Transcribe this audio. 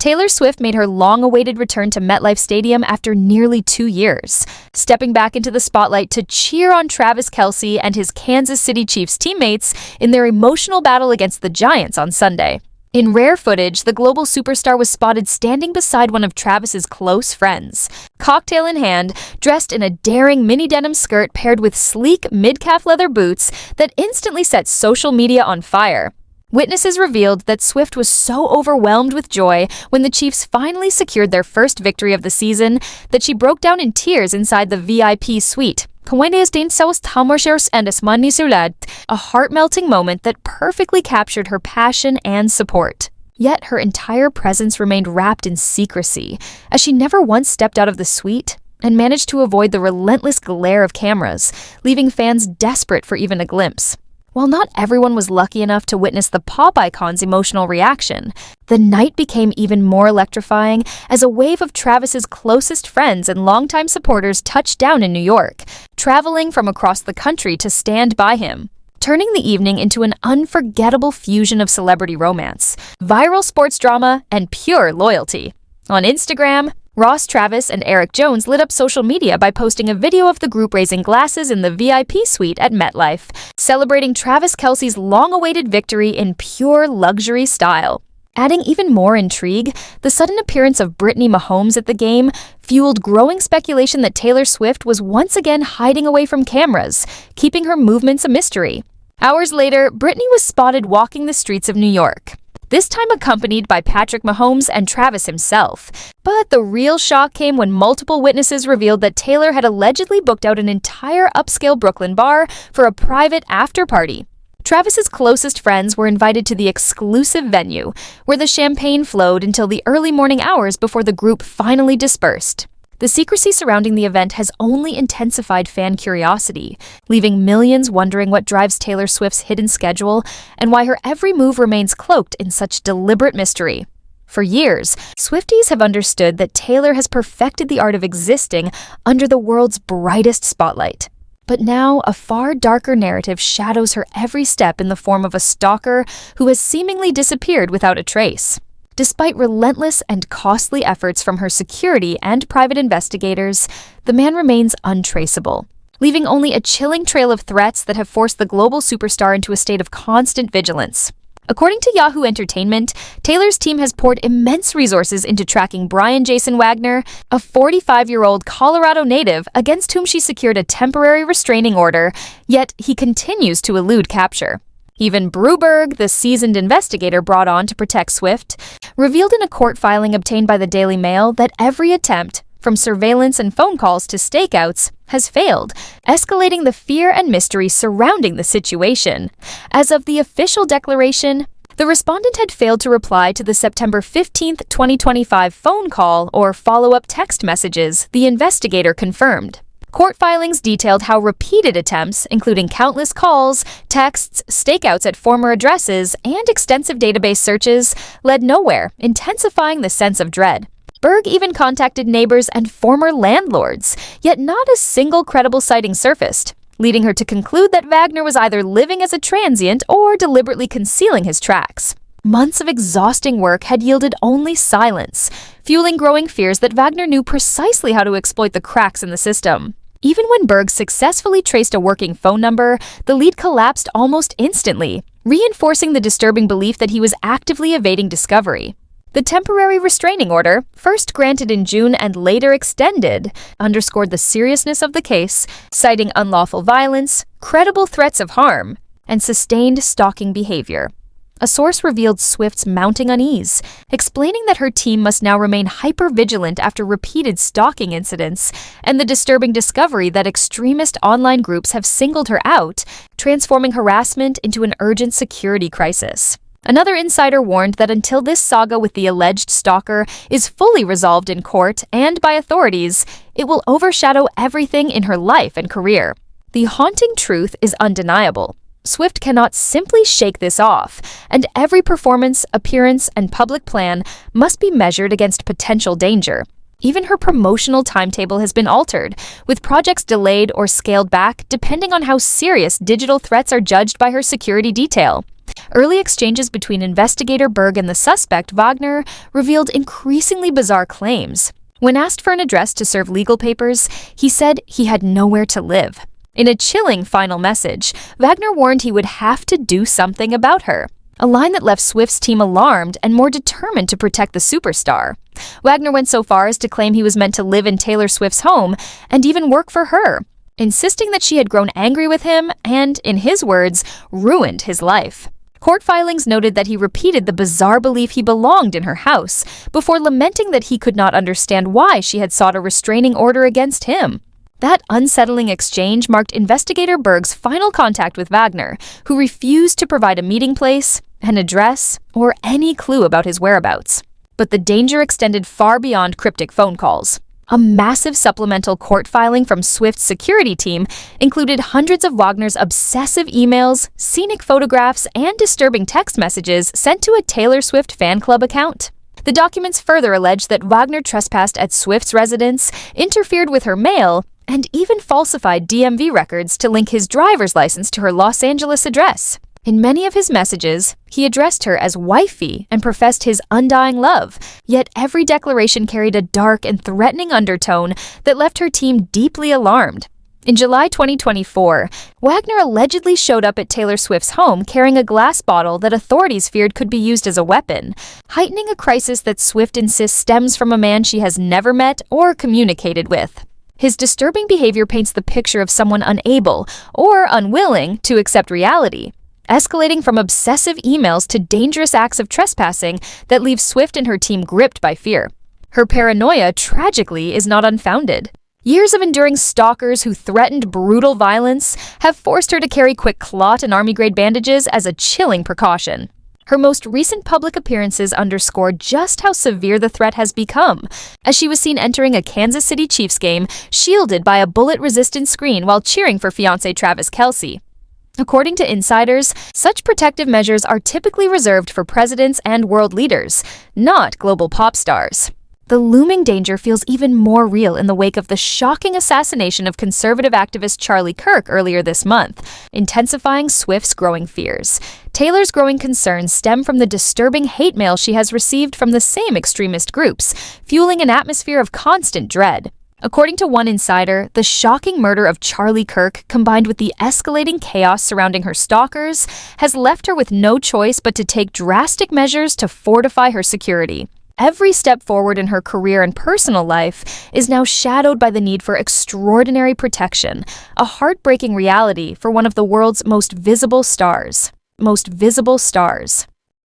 Taylor Swift made her long-awaited return to MetLife Stadium after nearly 2 years, stepping back into the spotlight to cheer on Travis Kelce and his Kansas City Chiefs teammates in their emotional battle against the Giants on Sunday. In rare footage, the global superstar was spotted standing beside one of Travis's close friends, cocktail in hand, dressed in a daring mini denim skirt paired with sleek mid-calf leather boots that instantly set social media on fire. Witnesses revealed that Swift was so overwhelmed with joy when the Chiefs finally secured their first victory of the season that she broke down in tears inside the VIP suite. A heart-melting moment that perfectly captured her passion and support. Yet her entire presence remained wrapped in secrecy, as she never once stepped out of the suite and managed to avoid the relentless glare of cameras, leaving fans desperate for even a glimpse. While not everyone was lucky enough to witness the pop icon's emotional reaction, the night became even more electrifying as a wave of Travis's closest friends and longtime supporters touched down in New York, traveling from across the country to stand by him, turning the evening into an unforgettable fusion of celebrity romance, viral sports drama, and pure loyalty. On Instagram, Ross Travis and Eric Jones lit up social media by posting a video of the group raising glasses in the VIP suite at MetLife, celebrating Travis Kelce's long-awaited victory in pure luxury style. Adding even more intrigue, the sudden appearance of Brittany Mahomes at the game fueled growing speculation that Taylor Swift was once again hiding away from cameras, keeping her movements a mystery. Hours later, Brittany was spotted walking the streets of New York, this time accompanied by Patrick Mahomes and Travis himself. But the real shock came when multiple witnesses revealed that Taylor had allegedly booked out an entire upscale Brooklyn bar for a private after-party. Travis's closest friends were invited to the exclusive venue, where the champagne flowed until the early morning hours before the group finally dispersed. The secrecy surrounding the event has only intensified fan curiosity, leaving millions wondering what drives Taylor Swift's hidden schedule and why her every move remains cloaked in such deliberate mystery. For years, Swifties have understood that Taylor has perfected the art of existing under the world's brightest spotlight. But now, a far darker narrative shadows her every step in the form of a stalker who has seemingly disappeared without a trace. Despite relentless and costly efforts from her security and private investigators, the man remains untraceable, leaving only a chilling trail of threats that have forced the global superstar into a state of constant vigilance. According to Yahoo Entertainment, Taylor's team has poured immense resources into tracking Brian Jason Wagner, a 45-year-old Colorado native against whom she secured a temporary restraining order, yet he continues to elude capture. Even Bruberg, the seasoned investigator brought on to protect Swift, revealed in a court filing obtained by the Daily Mail that every attempt, from surveillance and phone calls to stakeouts, has failed, escalating the fear and mystery surrounding the situation. As of the official declaration, the respondent had failed to reply to the September 15, 2025 phone call or follow-up text messages, the investigator confirmed. Court filings detailed how repeated attempts, including countless calls, texts, stakeouts at former addresses, and extensive database searches, led nowhere, intensifying the sense of dread. Berg even contacted neighbors and former landlords, yet not a single credible sighting surfaced, leading her to conclude that Wagner was either living as a transient or deliberately concealing his tracks. Months of exhausting work had yielded only silence, fueling growing fears that Wagner knew precisely how to exploit the cracks in the system. Even when Berg successfully traced a working phone number, the lead collapsed almost instantly, reinforcing the disturbing belief that he was actively evading discovery. The temporary restraining order, first granted in June and later extended, underscored the seriousness of the case, citing unlawful violence, credible threats of harm, and sustained stalking behavior. A source revealed Swift's mounting unease, explaining that her team must now remain hyper-vigilant after repeated stalking incidents, and the disturbing discovery that extremist online groups have singled her out, transforming harassment into an urgent security crisis. Another insider warned that until this saga with the alleged stalker is fully resolved in court and by authorities, it will overshadow everything in her life and career. The haunting truth is undeniable. Swift cannot simply shake this off, and every performance, appearance, and public plan must be measured against potential danger. Even her promotional timetable has been altered, with projects delayed or scaled back depending on how serious digital threats are judged by her security detail. Early exchanges between investigator Berg and the suspect, Wagner, revealed increasingly bizarre claims. When asked for an address to serve legal papers, he said he had nowhere to live. In a chilling final message, Wagner warned he would have to do something about her, a line that left Swift's team alarmed and more determined to protect the superstar. Wagner went so far as to claim he was meant to live in Taylor Swift's home and even work for her, insisting that she had grown angry with him and, in his words, ruined his life. Court filings noted that he repeated the bizarre belief he belonged in her house, before lamenting that he could not understand why she had sought a restraining order against him. That unsettling exchange marked investigator Berg's final contact with Wagner, who refused to provide a meeting place, an address, or any clue about his whereabouts. But the danger extended far beyond cryptic phone calls. A massive supplemental court filing from Swift's security team included hundreds of Wagner's obsessive emails, scenic photographs, and disturbing text messages sent to a Taylor Swift fan club account. The documents further alleged that Wagner trespassed at Swift's residence, interfered with her mail, and even falsified DMV records to link his driver's license to her Los Angeles address. In many of his messages, he addressed her as wifey and professed his undying love, yet every declaration carried a dark and threatening undertone that left her team deeply alarmed. In July 2024, Wagner allegedly showed up at Taylor Swift's home carrying a glass bottle that authorities feared could be used as a weapon, heightening a crisis that Swift insists stems from a man she has never met or communicated with. His disturbing behavior paints the picture of someone unable or unwilling to accept reality, escalating from obsessive emails to dangerous acts of trespassing that leave Swift and her team gripped by fear. Her paranoia, tragically, is not unfounded. Years of enduring stalkers who threatened brutal violence have forced her to carry quick clot and army-grade bandages as a chilling precaution. Her most recent public appearances underscore just how severe the threat has become, as she was seen entering a Kansas City Chiefs game shielded by a bullet-resistant screen while cheering for fiancé Travis Kelce. According to insiders, such protective measures are typically reserved for presidents and world leaders, not global pop stars. The looming danger feels even more real in the wake of the shocking assassination of conservative activist Charlie Kirk earlier this month, intensifying Swift's growing fears. Taylor's growing concerns stem from the disturbing hate mail she has received from the same extremist groups, fueling an atmosphere of constant dread. According to one insider, the shocking murder of Charlie Kirk, combined with the escalating chaos surrounding her stalkers, has left her with no choice but to take drastic measures to fortify her security. Every step forward in her career and personal life is now shadowed by the need for extraordinary protection, a heartbreaking reality for one of the world's most visible stars.